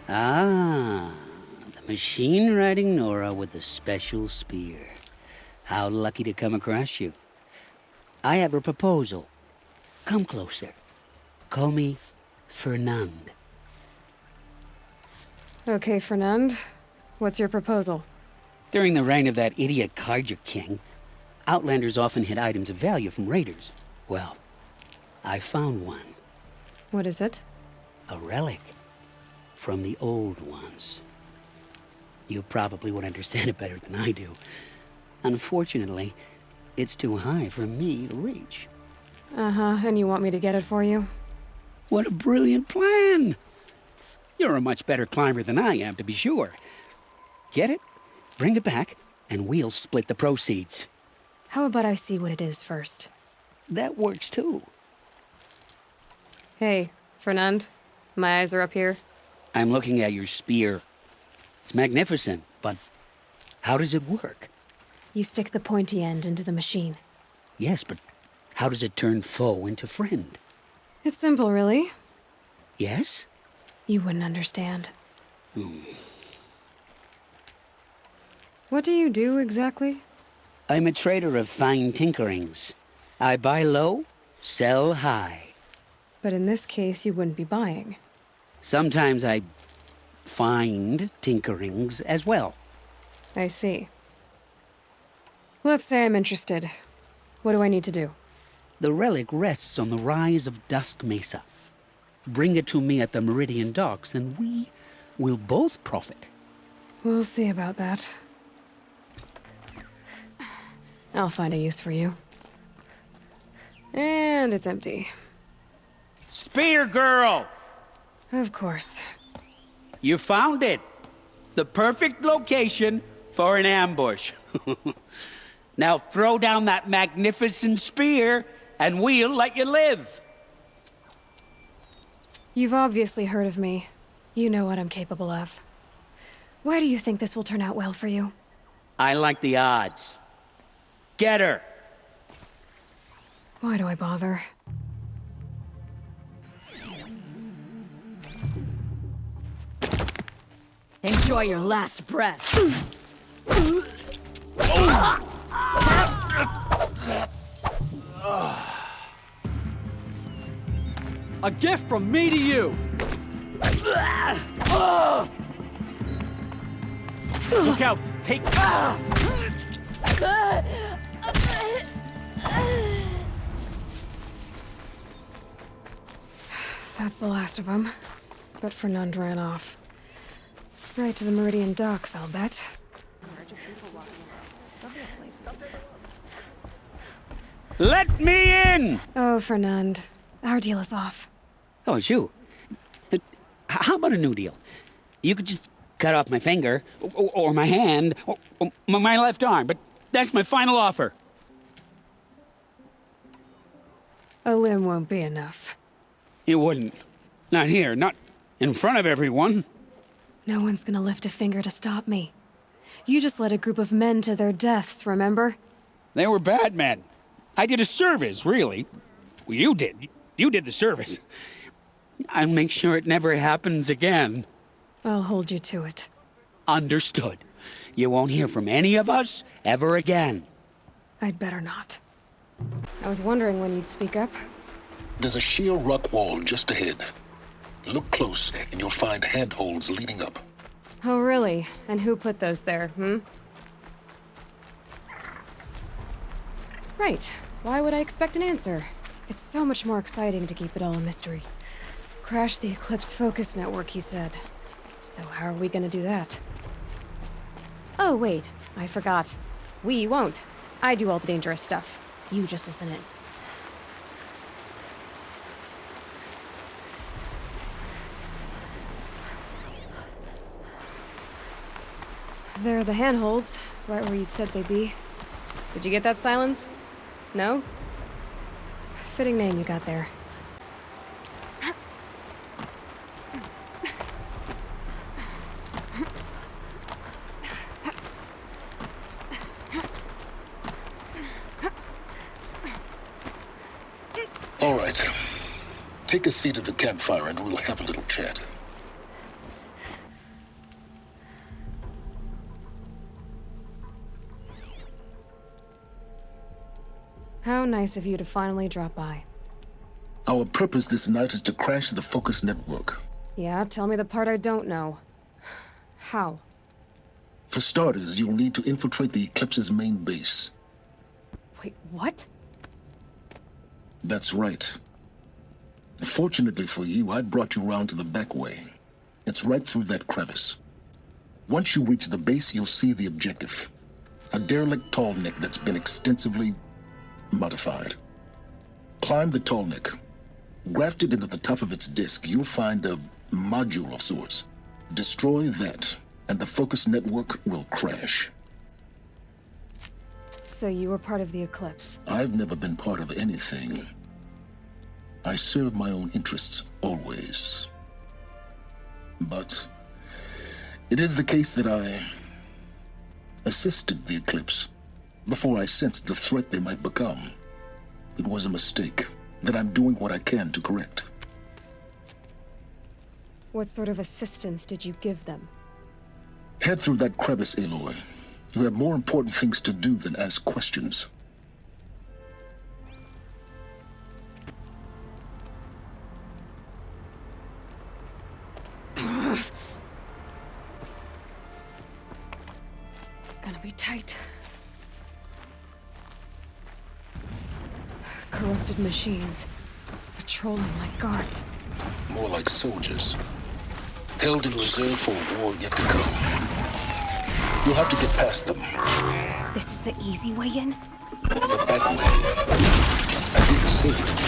Ah, the machine-riding Nora with the special spear. How lucky to come across you. I have a proposal. Come closer. Call me Fernand. Okay, Fernand. What's your proposal? During the reign of that idiot Carja King, Outlanders often hid items of value from raiders. Well, I found one. What is it? A relic. From the old ones. You probably would understand it better than I do. Unfortunately, it's too high for me to reach. Uh-huh, and you want me to get it for you? What a brilliant plan! You're a much better climber than I am, to be sure. Get it, bring it back, and we'll split the proceeds. How about I see what it is first? That works too. Hey, Fernand. My eyes are up here. I'm looking at your spear. It's magnificent, but how does it work? You stick the pointy end into the machine. Yes, but how does it turn foe into friend? It's simple, really. Yes? You wouldn't understand. What do you do, exactly? I'm a trader of fine tinkerings. I buy low, sell high. But in this case, you wouldn't be buying. Sometimes I find tinkerings as well. I see. Let's say I'm interested. What do I need to do? The relic rests on the rise of Dusk Mesa. Bring it to me at the Meridian Docks, and we will both profit. We'll see about that. I'll find a use for you. And it's empty. Spear Girl! Of course. You found it. The perfect location for an ambush. Now throw down that magnificent spear, and we'll let you live. You've obviously heard of me. You know what I'm capable of. Why do you think this will turn out well for you? I like the odds. Get her. Why do I bother? Enjoy your last breath. A gift from me to you! Look out! Take... That's the last of them. But Fernand ran off. Right to the Meridian Docks, I'll bet. Let me in! Oh, Fernand. Our deal is off. Oh, it's you. How about a new deal? You could just cut off my finger, or my hand, or my left arm, but that's my final offer. A limb won't be enough. You wouldn't. Not here, not in front of everyone. No one's gonna lift a finger to stop me. You just led a group of men to their deaths, remember? They were bad men. I did a service, really. Well, you did. You did the service. I'll make sure it never happens again. I'll hold you to it. Understood. You won't hear from any of us ever again. I'd better not. I was wondering when you'd speak up. There's a sheer rock wall just ahead. Look close, and you'll find handholds leading up. Oh, really? And who put those there, Right. Why would I expect an answer? It's so much more exciting to keep it all a mystery. Crash the Eclipse Focus Network, he said. So how are we gonna do that? Oh, wait. I forgot. We won't. I do all the dangerous stuff. You just listen in. There are the handholds, right where you'd said they'd be. Did you get that, Silence? No? Fitting name you got there. All right. Take a seat at the campfire and we'll have a little chat. How nice of you to finally drop by. Our purpose this night is to crash the Focus Network. Yeah, tell me the part I don't know. How? For starters, you'll need to infiltrate the Eclipse's main base. Wait, what? That's right. Fortunately for you, I brought you round to the back way. It's right through that crevice. Once you reach the base, you'll see the objective. A derelict tallneck that's been extensively modified. Climb the tallneck. Grafted into the top of its disk, you'll find a module of sorts. Destroy that, and the Focus Network will crash. So you were part of the Eclipse. I've never been part of anything. I serve my own interests, always. But it is the case that I assisted the Eclipse before I sensed the threat they might become. It was a mistake that I'm doing what I can to correct. What sort of assistance did you give them? Head through that crevice, Aloy. You have more important things to do than ask questions. Gonna be tight. Corrupted machines. Patrolling like guards. More like soldiers. Held in reserve for a war yet to come. You'll have to get past them. This is the easy way in? The back way. I didn't say it.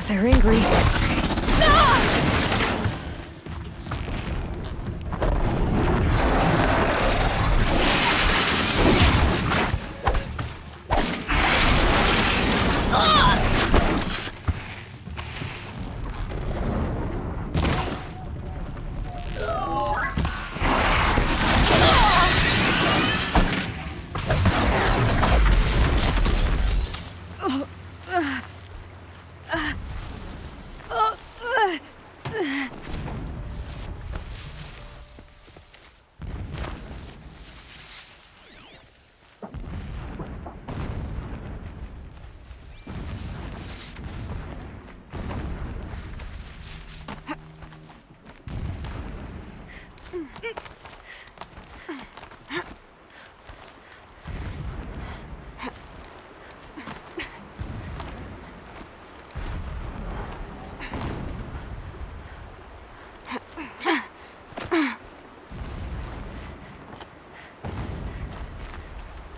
They're angry.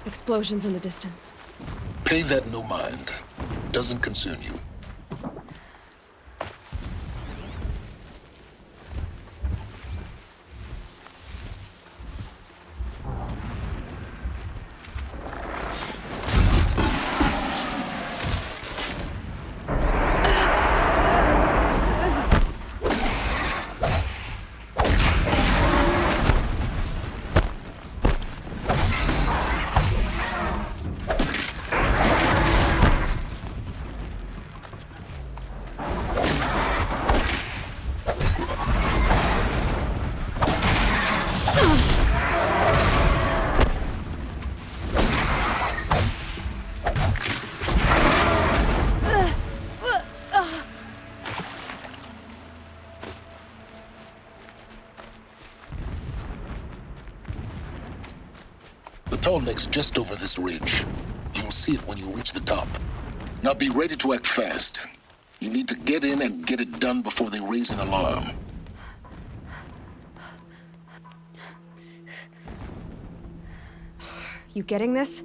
Explosions in the distance. Pay that no mind. Doesn't concern you. Tallneck's just over this ridge. You'll see it when you reach the top. Now be ready to act fast. You need to get in and get it done before they raise an alarm. You getting this?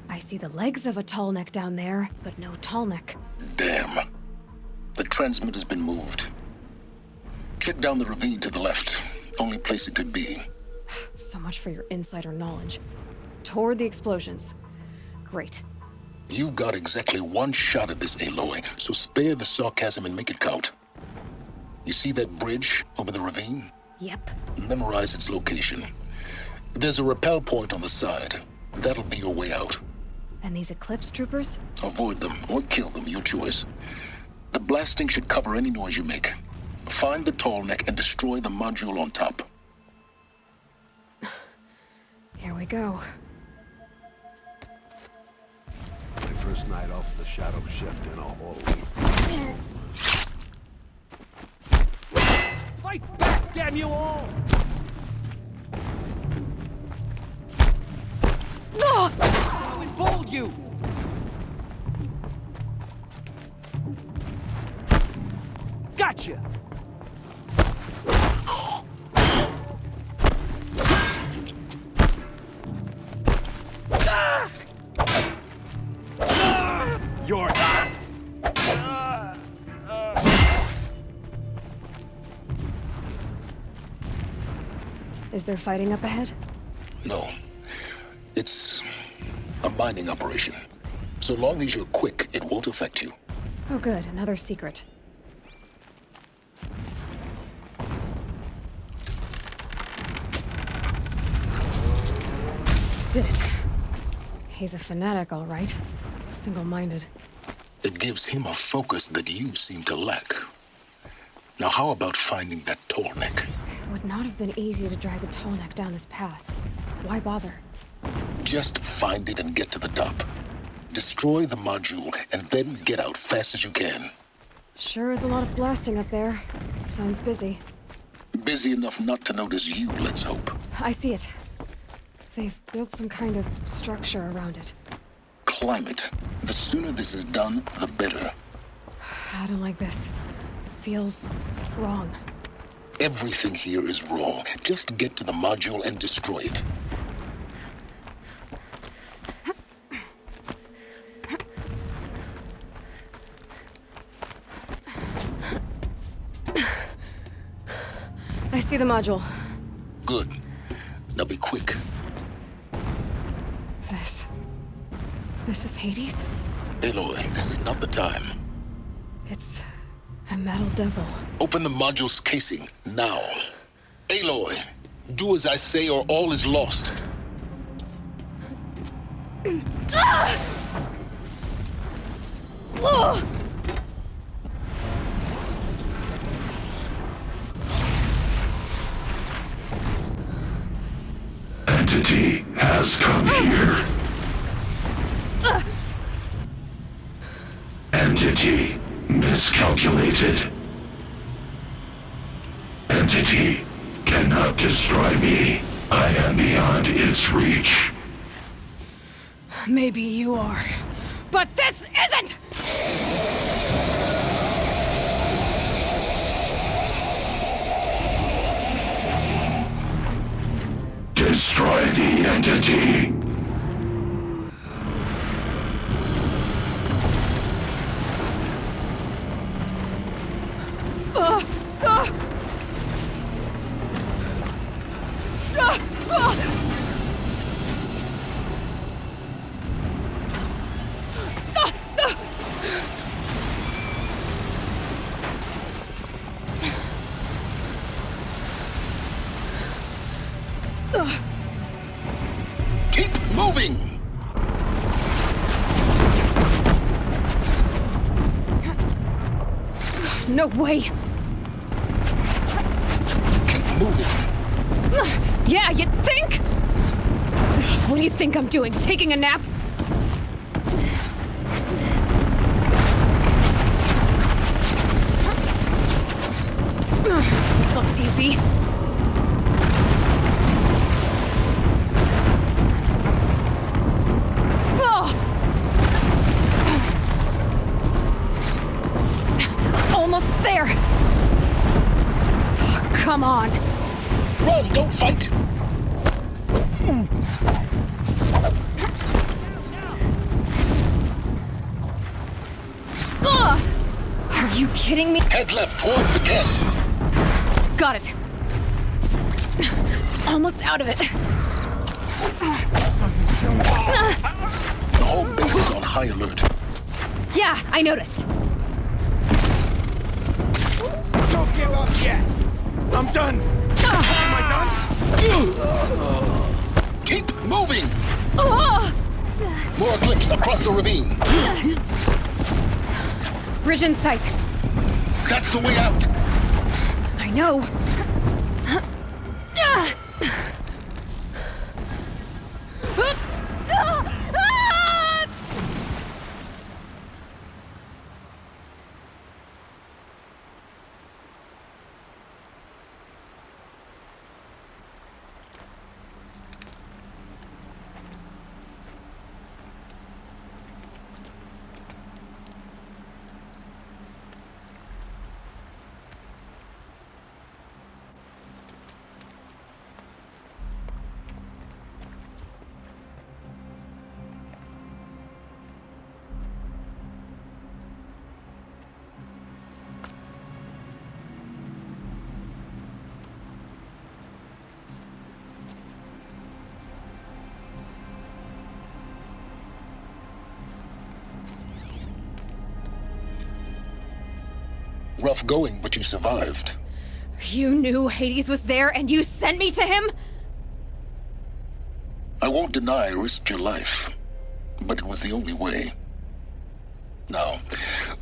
I see the legs of a Tallneck down there, but no Tallneck. Damn. The transmitter's been moved. Check down the ravine to the left. Only place it could be. So much for your insider knowledge. Toward the explosions. Great. You've got exactly one shot at this, Aloy, so spare the sarcasm and make it count. You see that bridge over the ravine? Yep. Memorize its location. There's a rappel point on the side. That'll be your way out. And these Eclipse troopers? Avoid them or kill them, your choice. The blasting should cover any noise you make. Find the Tallneck and destroy the module on top. Here we go. My first night off the shadow shift in a whole week. Fight back, damn you all! How involved you? Gotcha! You're Is there fighting up ahead? No. It's a mining operation. So long as you're quick, it won't affect you. Oh good, another secret. Did it. He's a fanatic, all right. Single-minded. It gives him a focus that you seem to lack. Now how about finding that Tallneck? It would not have been easy to drag the Tallneck down this path. Why bother? Just find it and get to the top. Destroy the module and then get out fast as you can. Sure is a lot of blasting up there. Sounds busy. Busy enough not to notice you, let's hope. I see it. They've built some kind of structure around it. Climate. The sooner this is done, the better. I don't like this. Feels wrong. Everything here is wrong. Just get to the module and destroy it. I see the module. Good. Now be quick. This is Hades? Aloy, this is not the time. It's a metal devil. Open the module's casing, now. Aloy, do as I say or all is lost. Entity has come here. Entity miscalculated. Entity cannot destroy me. I am beyond its reach. Maybe you are. But this isn't! Destroy the entity. Keep moving! No way! Keep moving! Yeah, you think? What do you think I'm doing? Taking a nap? This looks easy. kidding me? Head left towards the camp. Got it. Almost out of it. The whole base is on high alert. Yeah, I noticed. Don't give up yet! I'm done! Am I done? Keep moving! Oh! More Eclipse across the ravine. Bridge in sight. That's the way out. I know. Rough going, but you survived. You knew Hades was there and you sent me to him? I won't deny I risked your life, but it was the only way. Now,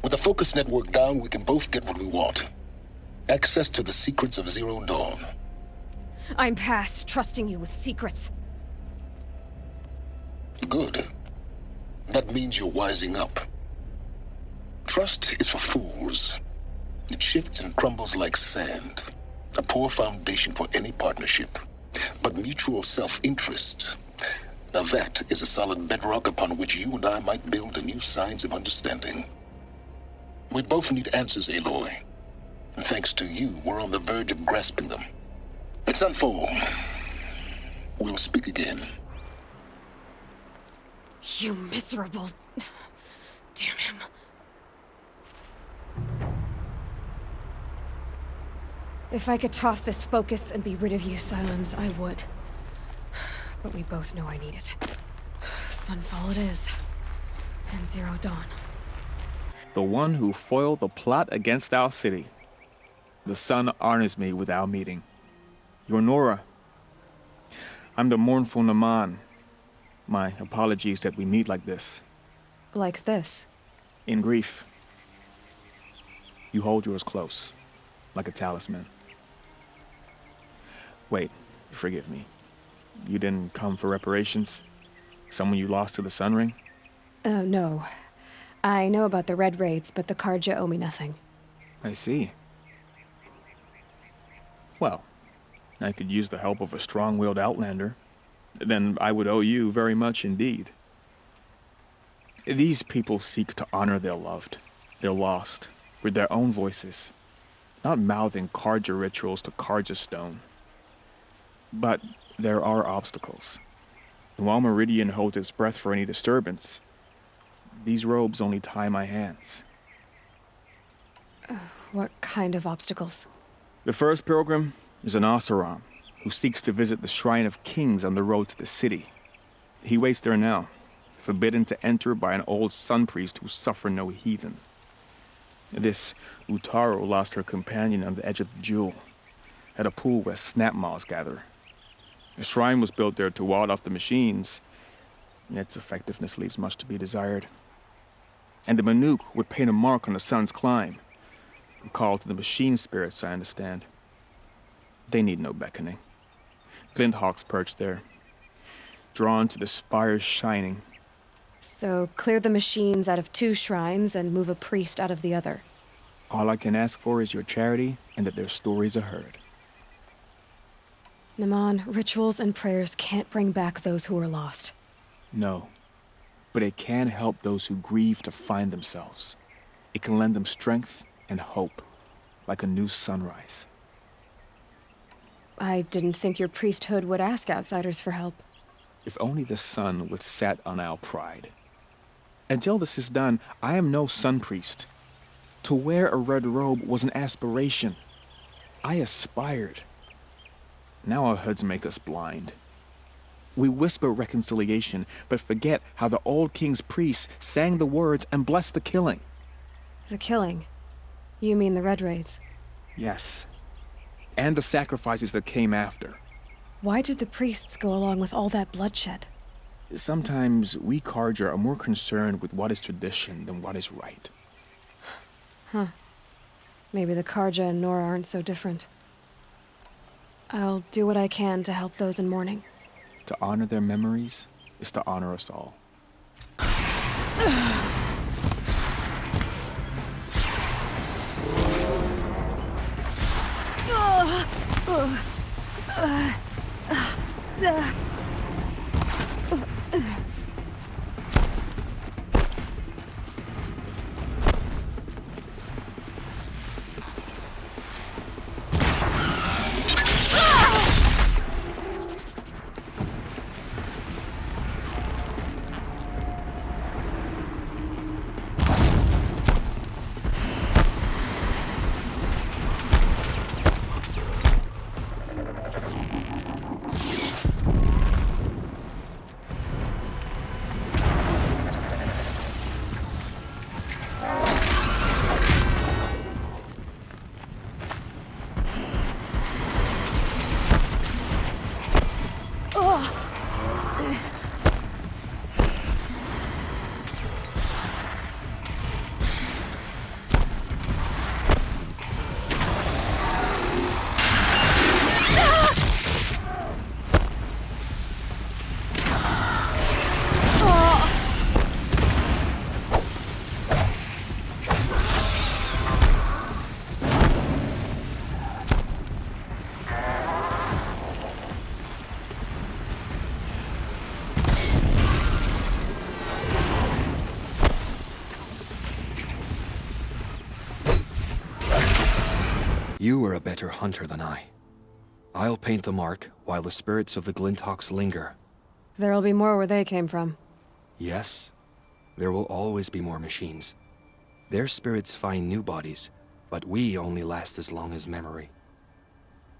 with the focus network down, we can both get what we want. Access to the secrets of Zero Dawn. I'm past trusting you with secrets. Good. That means you're wising up. Trust is for fools. It shifts and crumbles like sand. A poor foundation for any partnership. But mutual self-interest, now that is a solid bedrock upon which you and I might build a new science of understanding. We both need answers, Aloy. And thanks to you, we're on the verge of grasping them. Let's unfold. We'll speak again. You miserable... Damn him. If I could toss this focus and be rid of you, Sylens, I would. But we both know I need it. Sunfall it is. And Zero Dawn. The one who foiled the plot against our city. The sun honors me with our meeting. You're Nora. I'm the mournful Naman. My apologies that we meet like this. Like this. In grief. You hold yours close, like a talisman. Wait, forgive me. You didn't come for reparations? Someone you lost to the Sun Ring? No. I know about the Red Raids, but the Carja owe me nothing. I see. Well, I could use the help of a strong-willed outlander. Then I would owe you very much indeed. These people seek to honor their loved, their lost, with their own voices, not mouthing Carja rituals to Carja stone. But there are obstacles. And while Meridian holds its breath for any disturbance, these robes only tie my hands. What kind of obstacles? The first pilgrim is an Oseram, who seeks to visit the Shrine of Kings on the road to the city. He waits there now, forbidden to enter by an old sun priest who suffered no heathen. This Utaru lost her companion on the edge of the Jewel, at a pool where snap moths gather. A shrine was built there to ward off the machines, and its effectiveness leaves much to be desired. And the Manuk would paint a mark on the sun's climb, a call to the machine spirits, I understand. They need no beckoning. Glinthawks perch there, drawn to the spires shining. So clear the machines out of 2 shrines and move a priest out of the other. All I can ask for is your charity and that their stories are heard. Naman, rituals and prayers can't bring back those who are lost. No, but it can help those who grieve to find themselves. It can lend them strength and hope, like a new sunrise. I didn't think your priesthood would ask outsiders for help. If only the sun would set on our pride. Until this is done, I am no sun priest. To wear a red robe was an aspiration. I aspired. Now our hoods make us blind. We whisper reconciliation, but forget how the old king's priests sang the words and blessed the killing. The killing? You mean the Red Raids? Yes. And the sacrifices that came after. Why did the priests go along with all that bloodshed? Sometimes we Carja are more concerned with what is tradition than what is right. Huh. Maybe the Carja and Nora aren't so different. I'll do what I can to help those in mourning. To honor their memories is to honor us all. You are a better hunter than I. I'll paint the mark while the spirits of the Glinthawks linger. There'll be more where they came from. Yes, there will always be more machines. Their spirits find new bodies, but we only last as long as memory.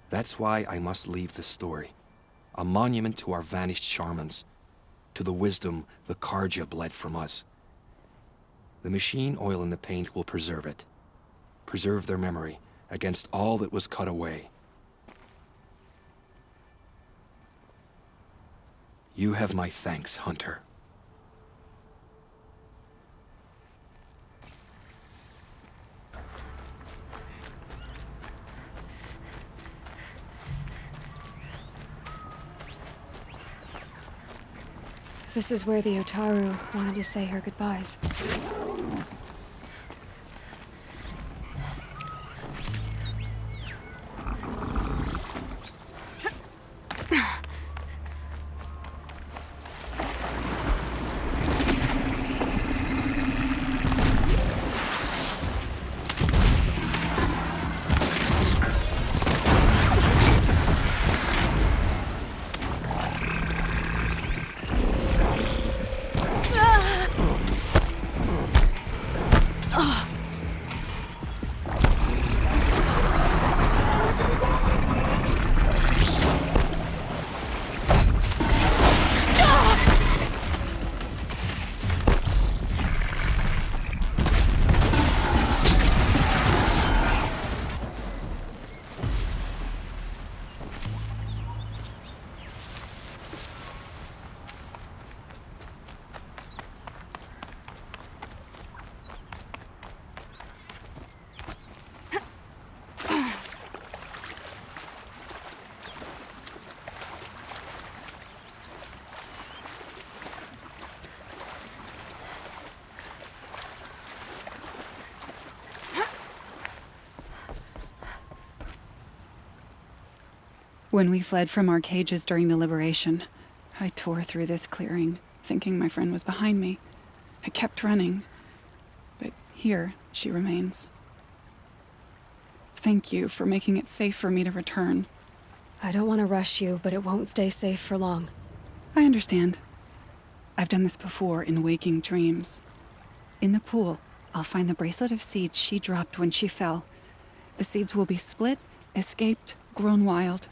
That's why I must leave this story. A monument to our vanished shamans, to the wisdom the Carja bled from us. The machine oil in the paint will preserve it. Preserve their memory against all that was cut away. You have my thanks, Hunter. This is where the Otaru wanted to say her goodbyes. When we fled from our cages during the liberation, I tore through this clearing, thinking my friend was behind me. I kept running, but here she remains. Thank you for making it safe for me to return. I don't want to rush you, but it won't stay safe for long. I understand. I've done this before in waking dreams. In the pool, I'll find the bracelet of seeds she dropped when she fell. The seeds will be split, escaped, grown wild.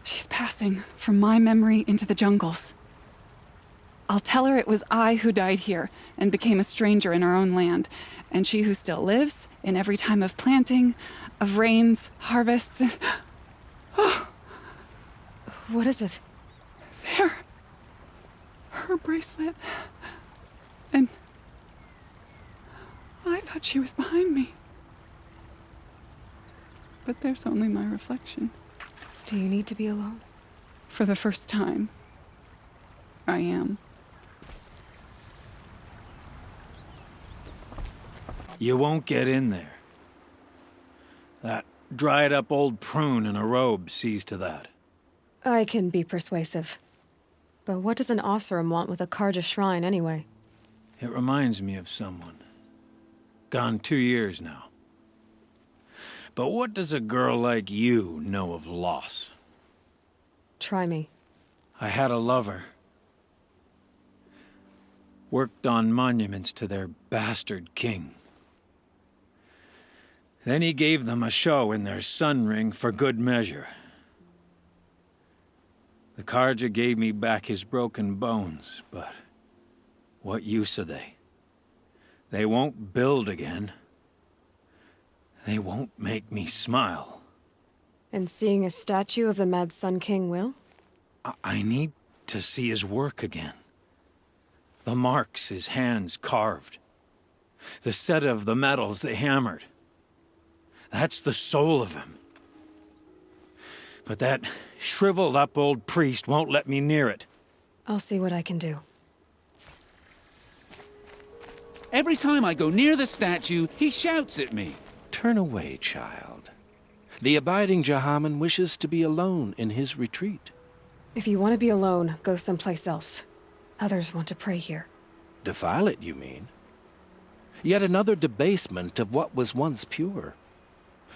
She's passing from my memory into the jungles. I'll tell her it was I who died here and became a stranger in our own land, and she who still lives in every time of planting, of rains, harvests, and... What is it? There. Her bracelet. And... I thought she was behind me. But there's only my reflection. Do you need to be alone? For the first time, I am. You won't get in there. That dried-up old prune in a robe sees to that. I can be persuasive. But what does an Oseram want with a Carja shrine, anyway? It reminds me of someone. Gone 2 years now. But what does a girl like you know of loss? Try me. I had a lover. Worked on monuments to their bastard king. Then he gave them a show in their sun ring for good measure. The Carja gave me back his broken bones, but what use are they? They won't build again. They won't make me smile. And seeing a statue of the Mad Sun King will? I need to see his work again. The marks his hands carved. The set of the metals they hammered. That's the soul of him. But that shriveled-up old priest won't let me near it. I'll see what I can do. Every time I go near the statue, he shouts at me. Turn away, child. The abiding Jahaman wishes to be alone in his retreat. If you want to be alone, go someplace else. Others want to pray here. Defile it, you mean? Yet another debasement of what was once pure.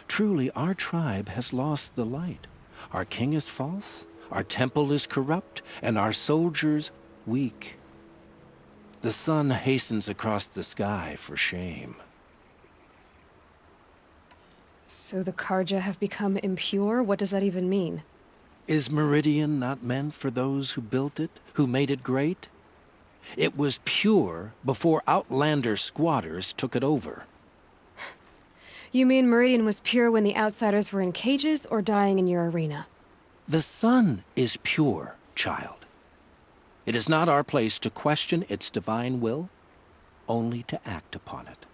Truly, our tribe has lost the light. Our king is false, our temple is corrupt, and our soldiers weak. The sun hastens across the sky for shame. So the Carja have become impure? What does that even mean? Is Meridian not meant for those who built it, who made it great? It was pure before outlander squatters took it over. You mean Meridian was pure when the outsiders were in cages or dying in your arena? The sun is pure, child. It is not our place to question its divine will, only to act upon it.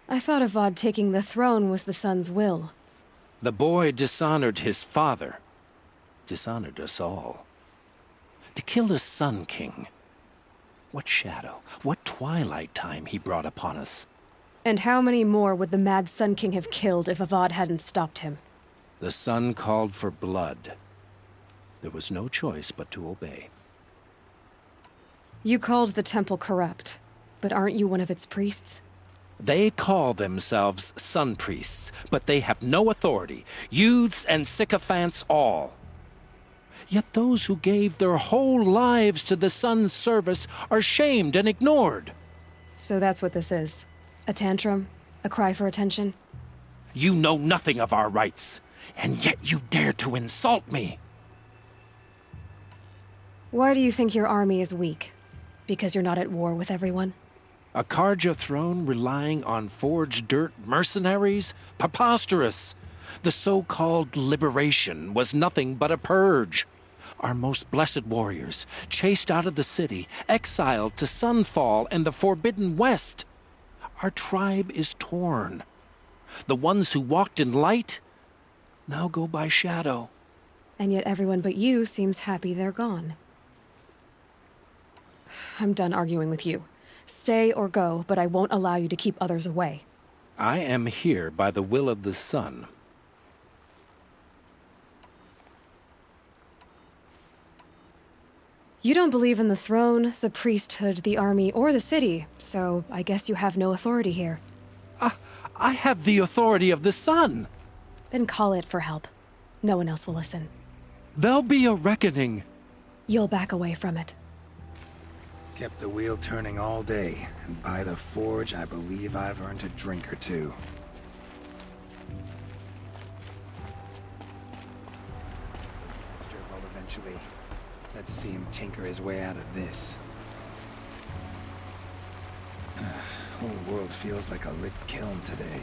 I thought Avad taking the throne was the sun's will. The boy dishonored his father, dishonored us all. To kill a Sun King. What shadow, what twilight time he brought upon us. And how many more would the Mad Sun King have killed if Avad hadn't stopped him? The sun called for blood. There was no choice but to obey. You called the temple corrupt, but aren't you one of its priests? They call themselves sun priests, but they have no authority. Youths and sycophants all. Yet those who gave their whole lives to the sun's service are shamed and ignored. So that's what this is. A tantrum? A cry for attention? You know nothing of our rights, and yet you dare to insult me. Why do you think your army is weak? Because you're not at war with everyone? A Carja throne relying on forged dirt mercenaries? Preposterous! The so-called liberation was nothing but a purge. Our most blessed warriors, chased out of the city, exiled to Sunfall and the Forbidden West. Our tribe is torn. The ones who walked in light now go by shadow. And yet everyone but you seems happy they're gone. I'm done arguing with you. Stay or go, but I won't allow you to keep others away. I am here by the will of the sun. You don't believe in the throne, the priesthood, the army, or the city, so I guess you have no authority here. I have the authority of the sun. Then call it for help. No one else will listen. There'll be a reckoning. You'll back away from it. Kept the wheel turning all day, and by the forge, I believe I've earned a drink or two. Well, eventually, let's see him tinker his way out of this. Whole world feels like a lit kiln today.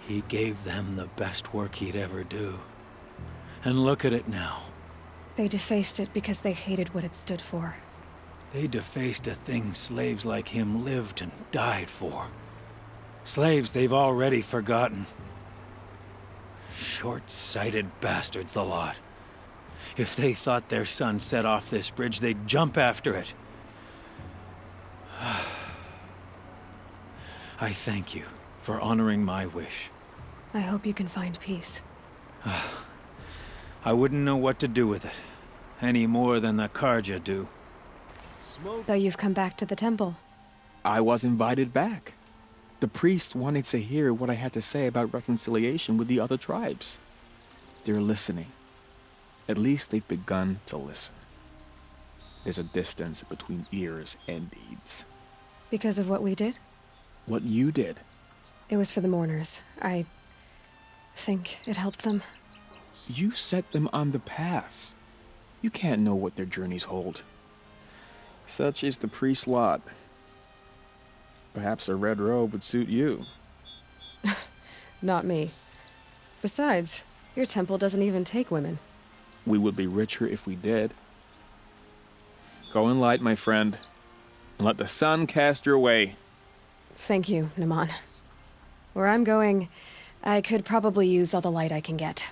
He gave them the best work he'd ever do. And look at it now. They defaced it because they hated what it stood for. They defaced a thing slaves like him lived and died for. Slaves they've already forgotten. Short-sighted bastards, the lot. If they thought their son set off this bridge, they'd jump after it. I thank you for honoring my wish. I hope you can find peace. I wouldn't know what to do with it, any more than the Carja do. So you've come back to the temple? I was invited back. The priests wanted to hear what I had to say about reconciliation with the other tribes. They're listening. At least they've begun to listen. There's a distance between ears and deeds. Because of what we did? What you did. It was for the mourners. I think it helped them. You set them on the path. You can't know what their journeys hold. Such is the priest's lot. Perhaps a red robe would suit you. Not me. Besides, your temple doesn't even take women. We would be richer if we did. Go in light, my friend, and let the sun cast your way. Thank you, Naman. Where I'm going, I could probably use all the light I can get.